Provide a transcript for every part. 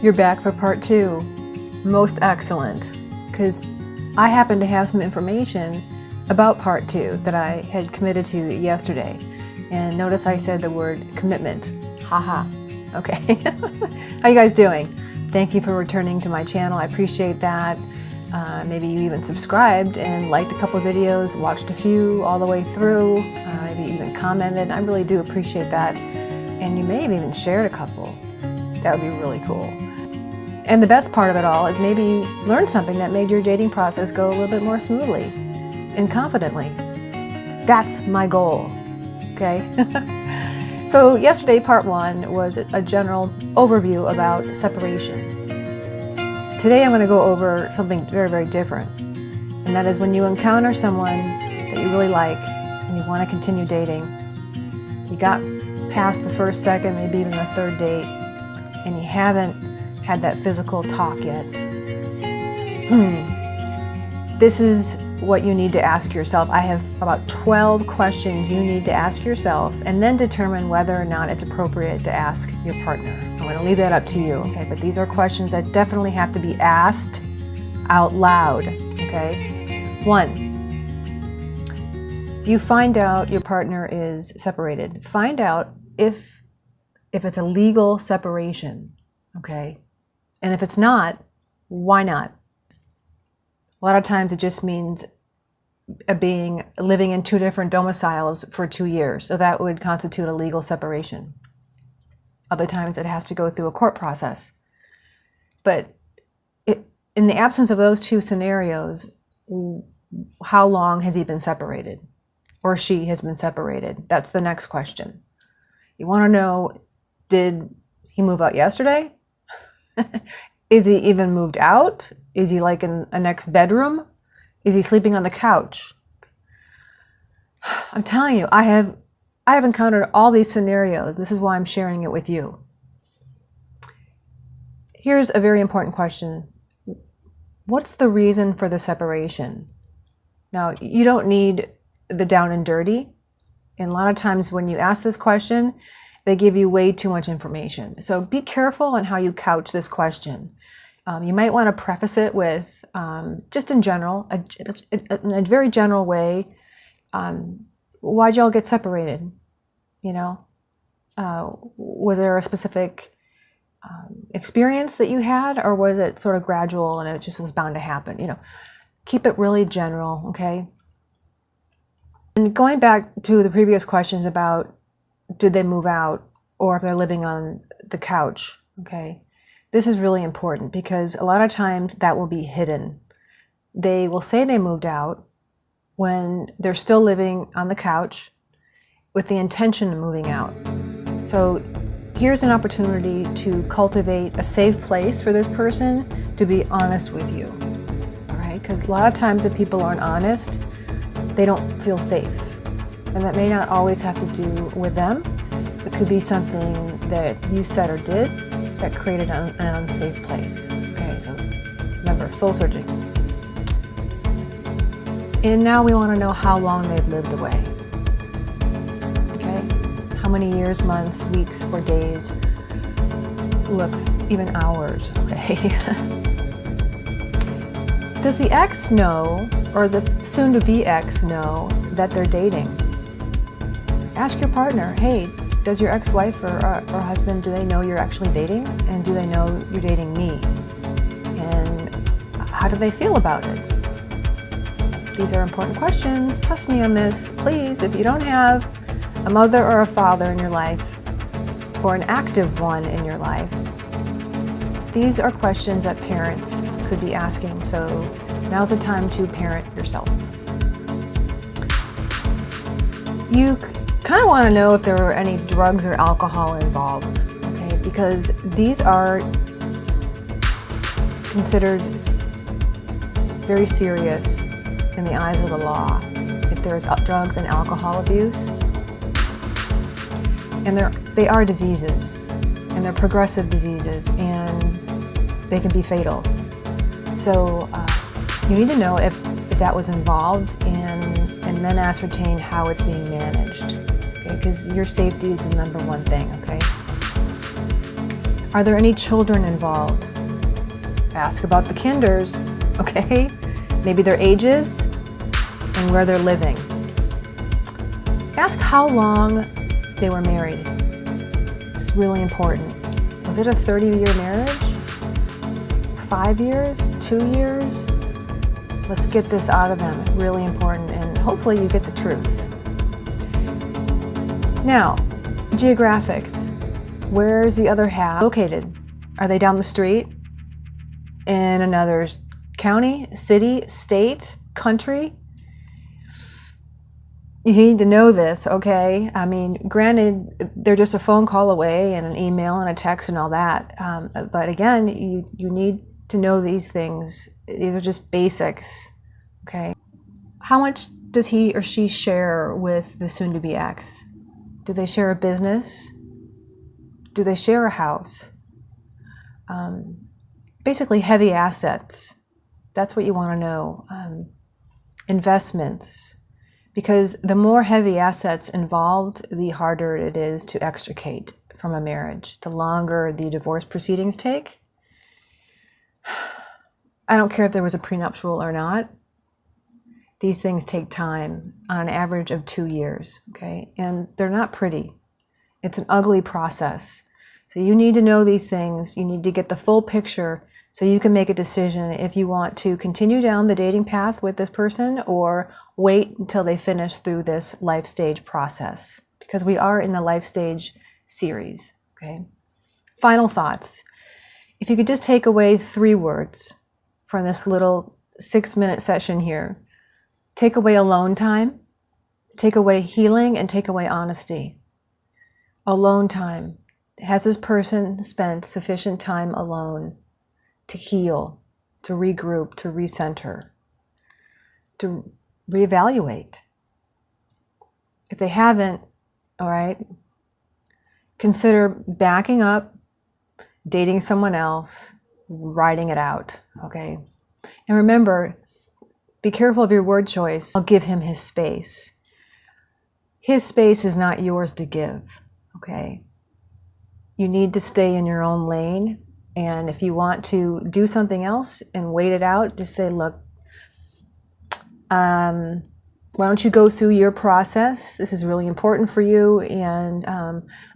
You're back for part 2. Most excellent. Because I happen to have some information about part 2 that I had committed to yesterday. And notice I said the word commitment. Haha. Okay. How you guys doing? Thank you for returning to my channel. I appreciate that. Maybe you even subscribed and liked a couple of videos, watched a few all the way through, maybe even commented. I really do appreciate that. And you may have even shared a couple. That would be really cool. And the best part of it all is maybe you learned something that made your dating process go a little bit more smoothly and confidently. That's my goal, okay? So yesterday, part 1 was a general overview about separation. Today I'm going to go over something very, very different. And that is when you encounter someone that you really like and you want to continue dating, you got past the first, second, maybe even the third date, and you haven't had that physical talk yet. This is what you need to ask yourself. I have about 12 questions you need to ask yourself and then determine whether or not it's appropriate to ask your partner. I'm going to leave that up to you, okay? But these are questions that definitely have to be asked out loud, okay? 1, you find out your partner is separated. Find out if it's a legal separation, okay? And if it's not, why not? A lot of times it just means living in 2 different domiciles for 2 years. So that would constitute a legal separation. Other times it has to go through a court process. But in the absence of those 2 scenarios, how long has he been separated? Or she has been separated? That's the next question. You want to know, did he move out yesterday? Is he even moved out? Is he like in a next bedroom? Is he sleeping on the couch? I'm telling you, I have encountered all these scenarios. This is why I'm sharing it with you. Here's a very important question. What's the reason for the separation? Now, you don't need the down and dirty. And a lot of times when you ask this question, they give you way too much information. So be careful on how you couch this question. You might want to preface it with, just in general, in a very general way, why'd y'all get separated? You know, was there a specific experience that you had, or was it sort of gradual and it just was bound to happen? You know, keep it really general, okay? And going back to the previous questions about did they move out or if they're living on the couch, okay? This is really important because a lot of times that will be hidden. They will say they moved out when they're still living on the couch with the intention of moving out. So here's an opportunity to cultivate a safe place for this person to be honest with you, all right? Because a lot of times if people aren't honest, they don't feel safe. And that may not always have to do with them. It could be something that you said or did that created an unsafe place. Okay, so remember, soul searching. And now we want to know how long they've lived away. Okay, how many years, months, weeks, or days? Look, even hours, okay? Does the ex know, or the soon-to-be ex know that they're dating? Ask your partner, hey, does your ex-wife or husband, do they know you're actually dating? And do they know you're dating me? And how do they feel about it? These are important questions. Trust me on this. Please, if you don't have a mother or a father in your life, or an active one in your life, these are questions that parents could be asking. So now's the time to parent yourself. You kind of want to know if there were any drugs or alcohol involved, okay? Because these are considered very serious in the eyes of the law if there's drugs and alcohol abuse. And they are diseases, and they're progressive diseases, and they can be fatal. So you need to know if that was involved and then ascertain how it's being managed. Because your safety is the #1 thing, okay? Are there any children involved? Ask about the kinders, okay? Maybe their ages and where they're living. Ask how long they were married. It's really important. Was it a 30-year marriage? 5 years? 2 years? Let's get this out of them. Really important, and hopefully you get the truth. Now, geographics. Where's the other half located? Are they down the street? In another county, city, state, country? You need to know this, okay? I mean, granted, they're just a phone call away and an email and a text and all that. But again, you need to know these things. These are just basics, okay? How much does he or she share with the soon-to-be ex? Do they share a business? Do they share a house? Basically, heavy assets. That's what you want to know. Investments. Because the more heavy assets involved, the harder it is to extricate from a marriage. The longer the divorce proceedings take. I don't care if there was a prenuptial or not. These things take time, on an average of 2 years, okay? And they're not pretty. It's an ugly process. So you need to know these things. You need to get the full picture so you can make a decision if you want to continue down the dating path with this person or wait until they finish through this life stage process, because we are in the life stage series, okay? Final thoughts. If you could just take away 3 words from this little 6-minute session here. Take away alone time, take away healing, and take away honesty. Alone time. Has this person spent sufficient time alone to heal, to regroup, to recenter, to reevaluate? If they haven't, all right, consider backing up, dating someone else, writing it out, okay? And remember, be careful of your word choice. I'll give him his space. His space is not yours to give, okay? You need to stay in your own lane. And if you want to do something else and wait it out, just say, look, why don't you go through your process? This is really important for you. And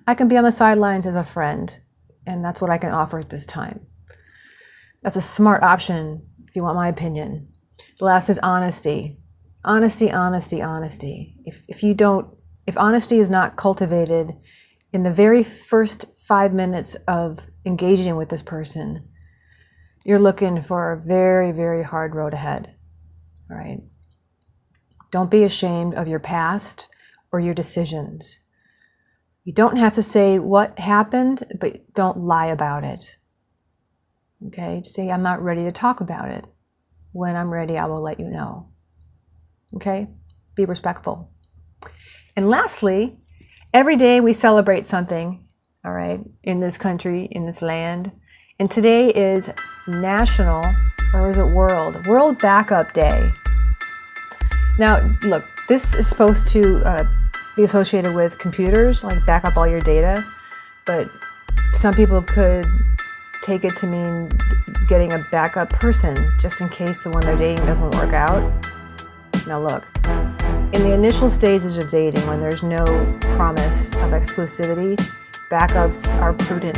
I can be on the sidelines as a friend. And that's what I can offer at this time. That's a smart option, if you want my opinion. The last is honesty. Honesty, honesty, honesty. If honesty is not cultivated in the very first 5 minutes of engaging with this person, you're looking for a very, very hard road ahead, all right? Don't be ashamed of your past or your decisions. You don't have to say what happened, but don't lie about it, okay? Just say, I'm not ready to talk about it. When I'm ready, I will let you know. Okay? Be respectful. And lastly, every day we celebrate something, all right, in this country, in this land. And today is National, or is it World Backup Day. Now, look, this is supposed to be associated with computers, like back up all your data. But some people could take it to mean getting a backup person just in case the one they're dating doesn't work out. Now look, in the initial stages of dating, when there's no promise of exclusivity, backups are prudent.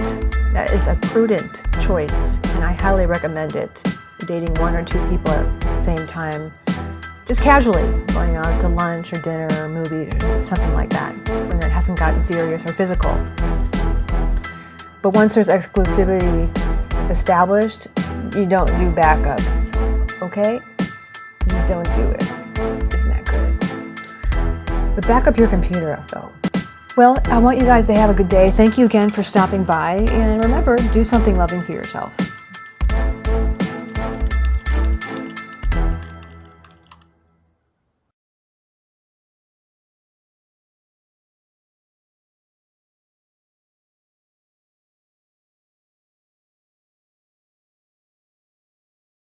That is a prudent choice, and I highly recommend it. Dating 1 or 2 people at the same time, just casually, going out to lunch or dinner or movie or something like that, when it hasn't gotten serious or physical. But once there's exclusivity established, you don't do backups, okay? Just don't do it. Isn't that good? But back up your computer, though. Well, I want you guys to have a good day. Thank you again for stopping by. And remember, do something loving for yourself.